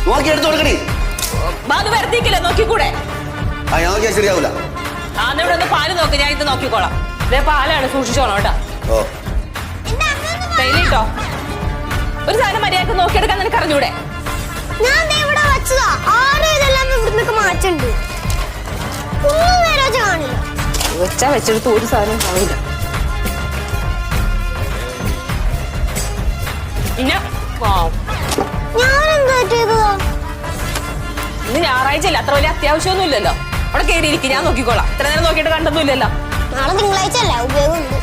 നോക്കി എടുത്തു കൊടുക്കണി. അത് വരുത്തിക്കില്ല, നോക്കിക്കൂടെ? ഞാൻ നോക്കിയാൽ ശരിയാവൂല. ഇവിടെ ഒന്ന് പാല് നോക്ക്, ഞാൻ ഇത് നോക്കിക്കോളാം. ഇതേ പാലാണ്, സൂക്ഷിച്ചോളാം കേട്ടോ. കയ്യിലിട്ടോ. ഒരു സാധനം മര്യാദക്ക് നോക്കിയെടുക്കാൻ നിനക്ക് അറിഞ്ഞൂടെ? ഞാൻ ഇവിടെ വെച്ചതാ. ആരും ഇതെല്ലാം ഇവിടുന്നൊക്കെ മാറ്റുണ്ട്. കാണില്ല. വെച്ചാ വെച്ചെടുത്ത് ഒരു സാധനം കാണില്ല. ഇന്ന് ഞായറാഴ്ചയല്ല, അത്ര വലിയ അത്യാവശ്യമൊന്നും ഇല്ലല്ലോ. അവിടെ കയറിയിരിക്കും, ഞാൻ നോക്കിക്കോളാം. ഇത്ര നേരം നോക്കിയിട്ട് കണ്ടൊന്നും ഇല്ലല്ലോ. നാളെ തിങ്കളാഴ്ച അല്ല, ഉപയോഗമുണ്ട്.